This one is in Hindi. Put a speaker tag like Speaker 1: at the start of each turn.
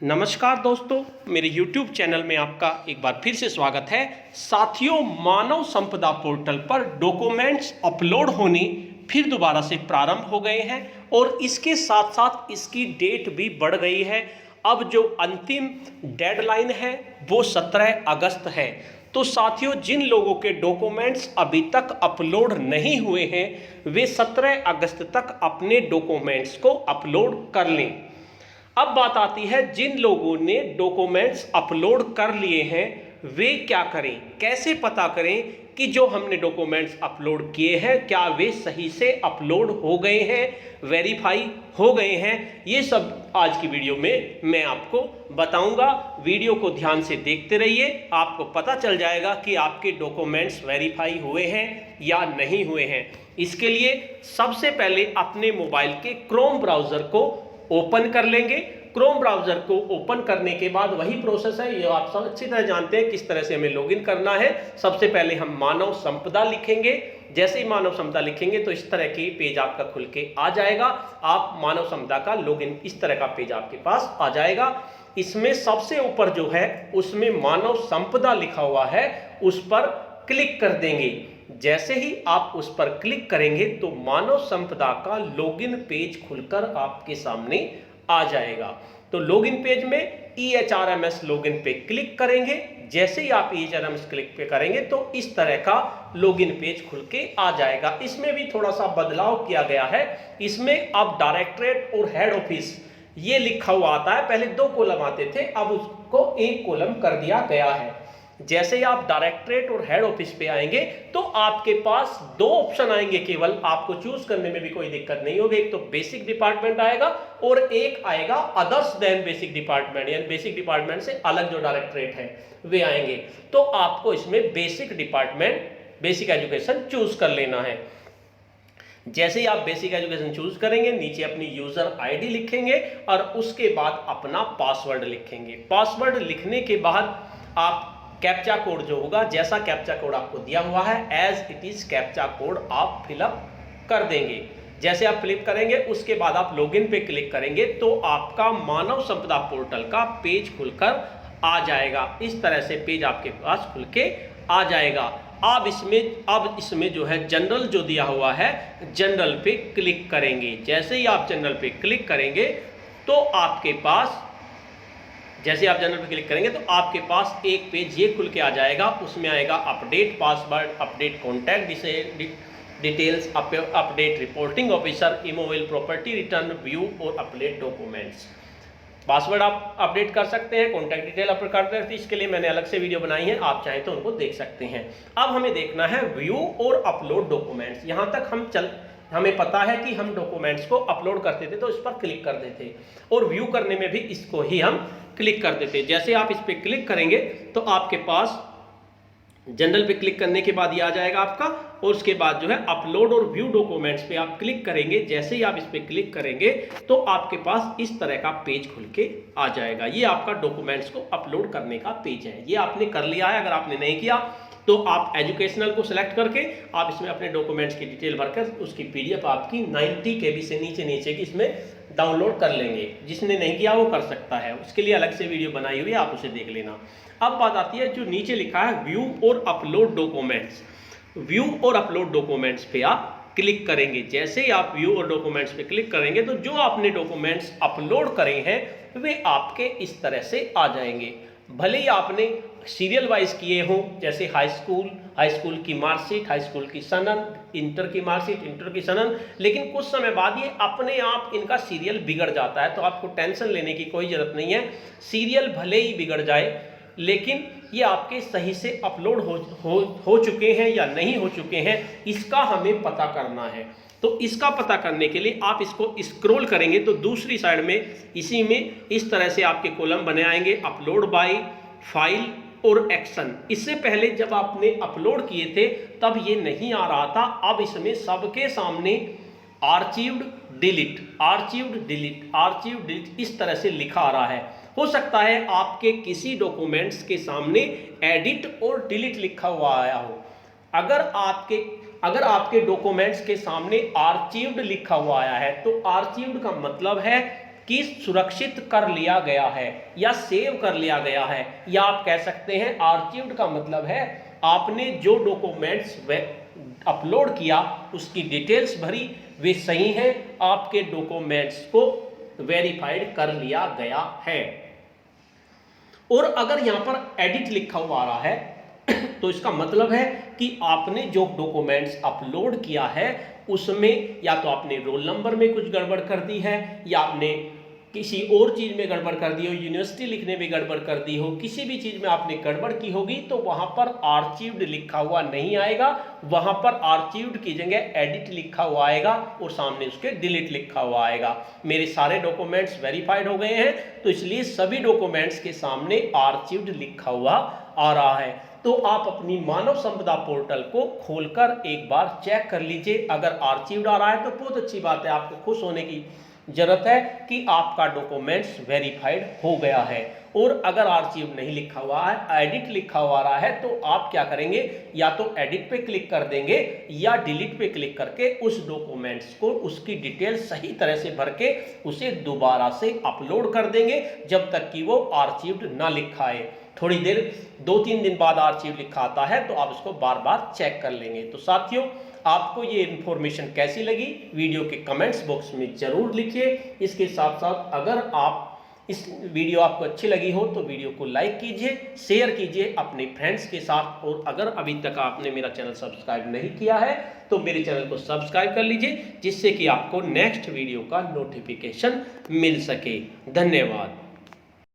Speaker 1: नमस्कार दोस्तों, मेरे YouTube चैनल में आपका एक बार फिर से स्वागत है। साथियों, मानव संपदा पोर्टल पर डॉक्यूमेंट्स अपलोड होने फिर दोबारा से प्रारंभ हो गए हैं और इसके साथ साथ इसकी डेट भी बढ़ गई है। अब जो अंतिम डेडलाइन है वो 17 अगस्त है। तो साथियों, जिन लोगों के डॉक्यूमेंट्स अभी तक अपलोड नहीं हुए हैं वे 17 अगस्त तक अपने डॉक्यूमेंट्स को अपलोड कर लें। अब बात आती है जिन लोगों ने डॉक्यूमेंट्स अपलोड कर लिए हैं वे क्या करें, कैसे पता करें कि जो हमने डॉक्यूमेंट्स अपलोड किए हैं क्या वे सही से अपलोड हो गए हैं, वेरीफाई हो गए हैं। ये सब आज की वीडियो में मैं आपको बताऊंगा। वीडियो को ध्यान से देखते रहिए, आपको पता चल जाएगा कि आपके डॉक्यूमेंट्स वेरीफाई हुए हैं या नहीं हुए हैं। इसके लिए सबसे पहले अपने मोबाइल के क्रोम ब्राउज़र को ओपन कर लेंगे। क्रोम ब्राउज़र को ओपन करने के बाद वही प्रोसेस है, ये आप सब अच्छी तरह जानते हैं किस तरह से हमें लॉगिन करना है। सबसे पहले हम मानव संपदा लिखेंगे। जैसे ही मानव संपदा लिखेंगे तो इस तरह की पेज आपका खुल के आ जाएगा। आप मानव संपदा का लॉगिन, इस तरह का पेज आपके पास आ जाएगा। इसमें सबसे ऊपर जो है उसमें मानव संपदा लिखा हुआ है, उस पर क्लिक कर देंगे। जैसे ही आप उस पर क्लिक करेंगे तो मानव संपदा का लॉगिन पेज खुलकर आपके सामने आ जाएगा। तो लॉगिन पेज में EHRMS लॉगिन पे क्लिक करेंगे। जैसे ही आप EHRMS क्लिक पे करेंगे तो इस तरह का लॉगिन पेज खुल के आ जाएगा। इसमें भी थोड़ा सा बदलाव किया गया है। इसमें अब डायरेक्टरेट और हेड ऑफिस ये लिखा हुआ आता है। पहले 2 कॉलम आते थे, अब उसको 1 कॉलम कर दिया गया है। जैसे ही आप डायरेक्टरेट और हेड ऑफिस पे आएंगे तो आपके पास 2 ऑप्शन आएंगे केवल, आपको चूज करने में भी कोई दिक्कत नहीं होगी। एक तो बेसिक डिपार्टमेंट आएगा और एक आएगा अदर्स देन बेसिक डिपार्टमेंट, यानी बेसिक डिपार्टमेंट से अलग जो डायरेक्टरेट है वे आएंगे। तो आपको इसमें basic department, basic education choose कर लेना है। जैसे ही आप बेसिक एजुकेशन चूज करेंगे, नीचे अपनी यूजर आईडी लिखेंगे और उसके बाद अपना पासवर्ड लिखेंगे। पासवर्ड लिखने के बाद आप कैप्चा कोड जो होगा, जैसा कैप्चा कोड आपको दिया हुआ है as it is captcha code आप फिलअप कर देंगे। जैसे आप फिलअप करेंगे उसके बाद आप लॉगिन पे क्लिक करेंगे तो आपका मानव संपदा पोर्टल का पेज खुलकर आ जाएगा। इस तरह से पेज आपके पास खुल के आ जाएगा। अब इसमें जो है जनरल जो दिया हुआ है, जनरल पे क्लिक करेंगे। जैसे ही आप जनरल पे क्लिक करेंगे तो आपके पास, जैसे आप जनरल पे क्लिक करेंगे तो आपके पास एक पेज ये खुल के आ जाएगा। उसमें आएगा update password, update contact details, update reporting officer, immovable property return, view और अपडेट डॉक्यूमेंट्स। पासवर्ड आप अपडेट कर सकते हैं, कॉन्टैक्ट डिटेल अपडेट कर सकते हैं। इसके लिए मैंने अलग से वीडियो बनाई है, आप चाहें तो उनको देख सकते हैं। अब हमें देखना है व्यू और अपलोड डॉक्यूमेंट्स। यहाँ तक हमें पता है कि हम डॉक्यूमेंट्स को अपलोड करते थे तो इस पर क्लिक कर देते और व्यू करने में भी इसको ही हम क्लिक कर देते। जैसे आप इस पर क्लिक करेंगे तो आपके पास जनरल पे क्लिक करने के बाद ये आ जाएगा आपका, और उसके बाद जो है अपलोड और व्यू डॉक्यूमेंट्स पे आप क्लिक करेंगे। जैसे ही आप इस पे क्लिक करेंगे तो आपके पास इस तरह का पेज खुल के आ जाएगा। ये आपका डॉक्यूमेंट्स को अपलोड करने का पेज है। ये आपने कर लिया है। अगर आपने नहीं किया तो आप एजुकेशनल को सिलेक्ट करके आप इसमें अपने डॉक्यूमेंट्स की डिटेल भरकर उसकी PDF आपकी 90 KB से नीचे की इसमें डाउनलोड कर लेंगे। जिसने नहीं किया वो कर सकता है, उसके लिए अलग से वीडियो बनाई हुई है, आप उसे देख लेना। अब बात आती है जो नीचे लिखा है व्यू और अपलोड डॉक्यूमेंट्स। व्यू और अपलोड डॉक्यूमेंट्स पे आप क्लिक करेंगे। जैसे ही आप व्यू और डॉक्यूमेंट्स पे क्लिक करेंगे तो जो आपने डॉक्यूमेंट्स अपलोड करे हैं वे आपके इस तरह से आ जाएंगे। भले ही आपने सीरियल वाइज किए हों, जैसे हाई स्कूल की मार्कशीट, हाई स्कूल की सनद, इंटर की मार्कशीट, इंटर की सनद, लेकिन कुछ समय बाद ये अपने आप इनका सीरियल बिगड़ जाता है। तो आपको टेंशन लेने की कोई ज़रूरत नहीं है। सीरियल भले ही बिगड़ जाए लेकिन ये आपके सही से अपलोड हो चुके हैं या नहीं हो चुके हैं, इसका हमें पता करना है। तो इसका पता करने के लिए आप इसको स्क्रॉल करेंगे तो दूसरी साइड में इसी में इस तरह से आपके कॉलम बने आएंगे, अपलोड बाय, फाइल और एक्शन। इससे पहले जब आपने अपलोड किए थे तब ये नहीं आ रहा था। अब इसमें सबके सामने आर्चीव्ड डिलीट, आर्चीव्ड डिलीट, आर्चीव्ड डिलीट इस तरह से लिखा आ रहा है। हो सकता है आपके किसी डॉक्यूमेंट्स के सामने एडिट और डिलीट लिखा हुआ आया हो। अगर आपके डॉक्यूमेंट्स के सामने आर्चीव्ड लिखा हुआ आया है तो आर्चीव्ड का मतलब है कि सुरक्षित कर लिया गया है या सेव कर लिया गया है, या आप कह सकते हैं आर्चीव्ड का मतलब है आपने जो डॉक्यूमेंट्स अपलोड किया उसकी डिटेल्स भरी, वे सही हैं, आपके डॉक्यूमेंट्स को वेरीफाइड कर लिया गया है। और अगर यहां पर एडिट लिखा हुआ आ रहा है तो इसका मतलब है कि आपने जो डॉक्यूमेंट्स अपलोड किया है उसमें या तो आपने रोल नंबर में कुछ गड़बड़ कर दी है, या आपने किसी और चीज में गड़बड़ कर दी हो, यूनिवर्सिटी लिखने में गड़बड़ कर दी हो, किसी भी चीज में आपने गड़बड़ की होगी तो वहां पर आर्चीव्ड लिखा हुआ नहीं आएगा, वहां पर आर्चीव्ड की जगह एडिट लिखा हुआ आएगा और सामने उसके डिलीट लिखा हुआ आएगा। मेरे सारे डॉक्यूमेंट्स वेरीफाइड हो गए हैं तो इसलिए सभी डॉक्यूमेंट्स के सामने आर्चीव्ड लिखा हुआ आ रहा है। तो आप अपनी मानव संपदा पोर्टल को खोलकर एक बार चेक कर लीजिए। अगर आर्चीव्ड आ रहा है तो बहुत अच्छी बात है, आपको खुश होने की जरूरत है कि आपका डॉक्यूमेंट्स वेरीफाइड हो गया है। और अगर आर्चीव नहीं लिखा हुआ है, एडिट लिखा हुआ रहा है, तो आप क्या करेंगे, या तो एडिट पे क्लिक कर देंगे या डिलीट पे क्लिक करके उस डॉक्यूमेंट्स को उसकी डिटेल सही तरह से भर के उसे दोबारा से अपलोड कर देंगे जब तक कि वो आर्चीव्ड ना लिखा है। थोड़ी देर 2-3 दिन बाद आर्चीव लिखा आता है तो आप इसको बार बार चेक कर लेंगे। तो साथियों, आपको ये इन्फॉर्मेशन कैसी लगी वीडियो के कमेंट्स बॉक्स में जरूर लिखिए। इसके साथ साथ अगर आप इस वीडियो आपको अच्छी लगी हो तो वीडियो को लाइक कीजिए, शेयर कीजिए अपने फ्रेंड्स के साथ, और अगर अभी तक आपने मेरा चैनल सब्सक्राइब नहीं किया है तो मेरे चैनल को सब्सक्राइब कर लीजिए जिससे कि आपको नेक्स्ट वीडियो का नोटिफिकेशन मिल सके। धन्यवाद।